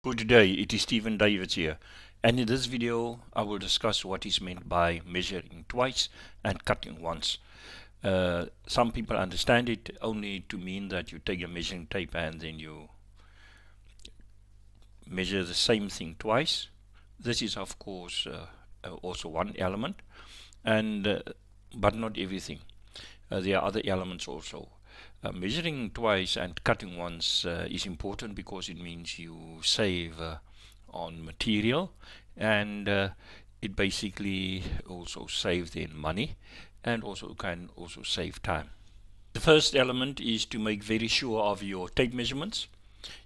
Good day, it is Stephen Davids here, and in this video I will discuss what is meant by measuring twice and cutting once. Some people understand it only to mean that you take a measuring tape and then you measure the same thing twice. This is of course also one element, and but not everything. There are other elements also. Measuring twice and cutting once is important because it means you save on material, and it basically also saves then money, and also can also save time. The first element is to make very sure of your tape measurements.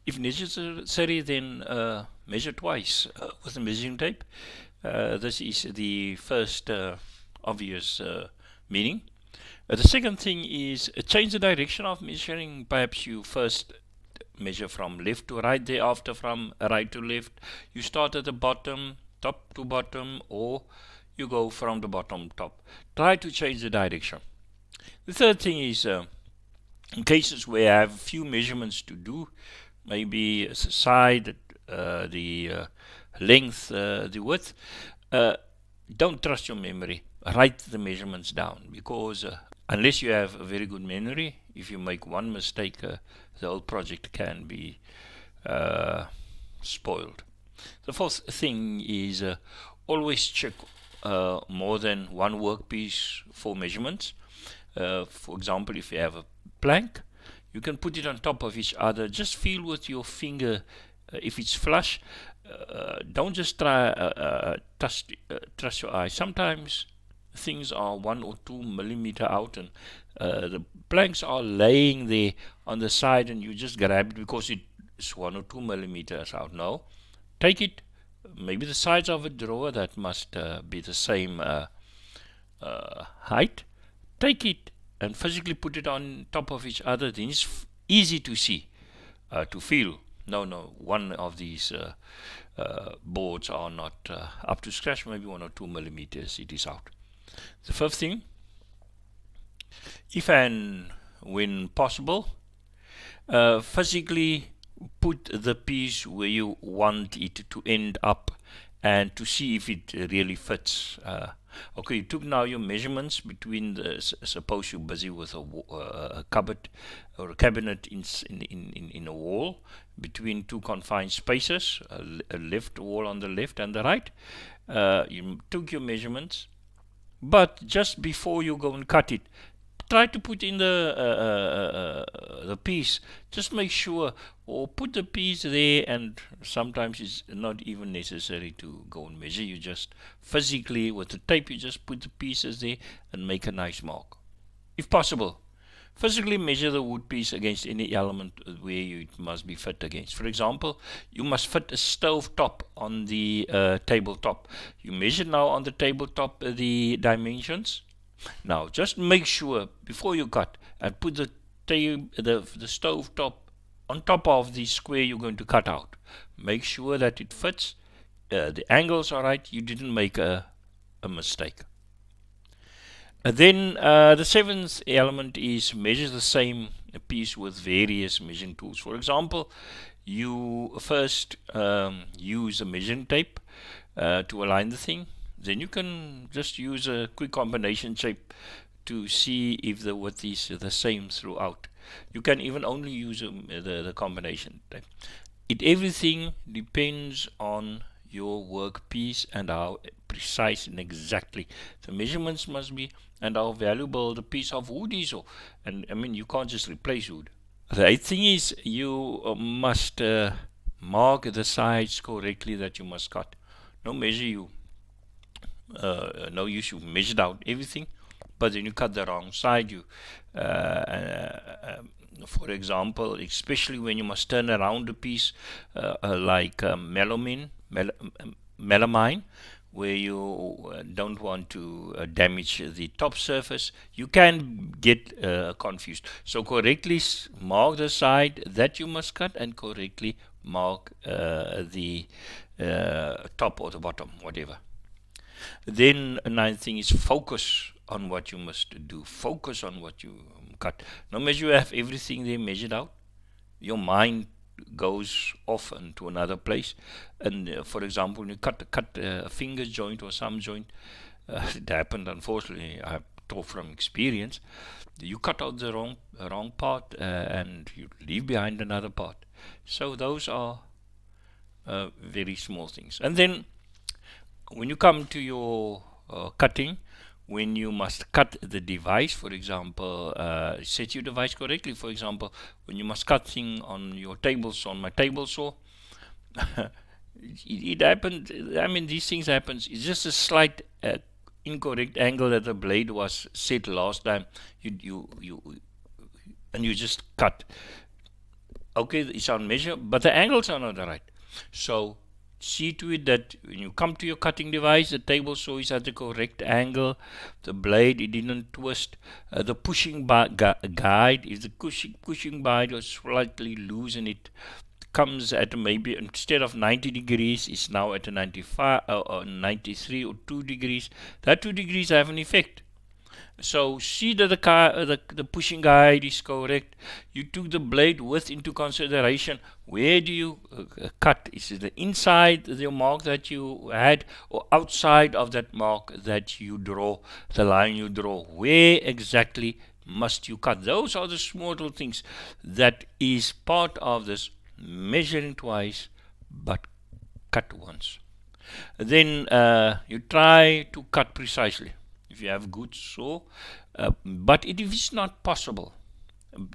If necessary, then measure twice with a measuring tape. This is the first obvious meaning. The second thing is change the direction of measuring. Perhaps you first measure from left to right, thereafter from right to left. You start at the bottom, top to bottom, or you go from the bottom top. Try to change the direction. The third thing is in cases where I have a few measurements to do, maybe the side, the length, the width, don't trust your memory. Write the measurements down, because unless you have a very good memory, if you make one mistake, the whole project can be spoiled. The fourth thing is always check more than one workpiece for measurements. For example, if you have a plank, you can put it on top of each other. Just feel with your finger if it's flush. Don't just try trust your eye. Sometimes things are 1 or 2 millimeter out, and the planks are laying there on the side, and you just grab it because it's 1 or 2 millimeters out. No, take it. Maybe the size of a drawer that must be the same height. Take it and physically put it on top of each other. Then it's easy to see, to feel. No, one of these boards are not up to scratch. Maybe 1 or 2 millimeters it is out. The fifth thing, if and when possible, physically put the piece where you want it to end up and to see if it really fits. Okay, you took now your measurements between the, suppose you're busy with a cupboard or a cabinet in a wall between two confined spaces, a left wall on the left and the right. You took your measurements, but just before you go and cut it, try to put in the piece. Just make sure, or put the piece there, and sometimes it's not even necessary to go and measure. You just physically, with the tape, you just put the pieces there and make a nice mark. If possible, physically measure the wood piece against any element where it must be fit against. For example, you must fit a stove top on the tabletop. You measure now on the tabletop the dimensions. Now just make sure before you cut, and put the stove top on top of the square you're going to cut out. Make sure that it fits, the angles are right, you didn't make a mistake. Then the seventh element is measure the same piece with various measuring tools. For example, you first use a measuring tape to align the thing. Then you can just use a quick combination shape to see if the width is the same throughout. You can even only use the combination tape. Everything depends on your workpiece and how precise and exactly the measurements must be, and how valuable the piece of wood is. And I mean, you can't just replace wood. The eighth thing is you must mark the sides correctly that you must cut. No measure you. No use you measured out everything, but then you cut the wrong side. You for example, especially when you must turn around a piece like melamine, where you don't want to damage the top surface, you can get confused. So correctly mark the side that you must cut, and correctly mark the top or the bottom, whatever. Then another thing is focus on what you must do. Focus on what you cut. No matter you have everything there measured out, your mind goes off into another place. And for example, when you cut a finger joint or some joint, it happened, unfortunately, I talk from experience, you cut out the wrong part and you leave behind another part. So those are very small things. And then when you come to your cutting, when you must cut the device, for example, set your device correctly. For example, when you must cut thing on your table saw, on my table saw, it happened. I mean, these things happen. It's just a slight incorrect angle that the blade was set last time. You just cut. Okay, it's on measure, but the angles are not right. So see to it that when you come to your cutting device, the table saw is at the correct angle, the blade, it didn't twist, the pushing guide, if the pushing guide was slightly loose and it comes at maybe, instead of 90 degrees, it's now at a 95 or 93 or 2 degrees. That 2 degrees have an effect. So see that the pushing guide is correct. You took the blade width into consideration. Where do you cut? Is it the inside the mark that you had, or outside of that mark that you draw, the line you draw? Where exactly must you cut? Those are the small little things that is part of this measuring twice but cut once. Then you try to cut precisely if you have good saw, but if it's not possible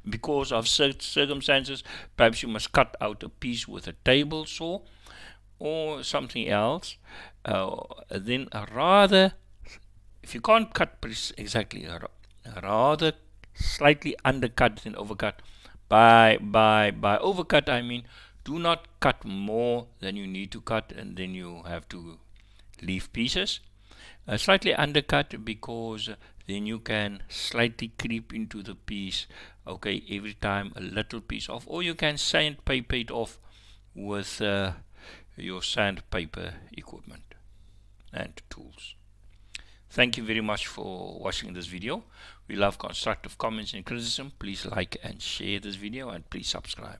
because of circumstances, perhaps you must cut out a piece with a table saw or something else, then rather, if you can't cut exactly, rather slightly undercut than overcut. By overcut, I mean do not cut more than you need to cut, and then you have to leave pieces. Slightly undercut, because then you can slightly creep into the piece, okay, every time a little piece off, or you can sandpaper it off with your sandpaper equipment and tools. Thank you very much for watching this video. We love constructive comments and criticism. Please like and share this video, and please subscribe.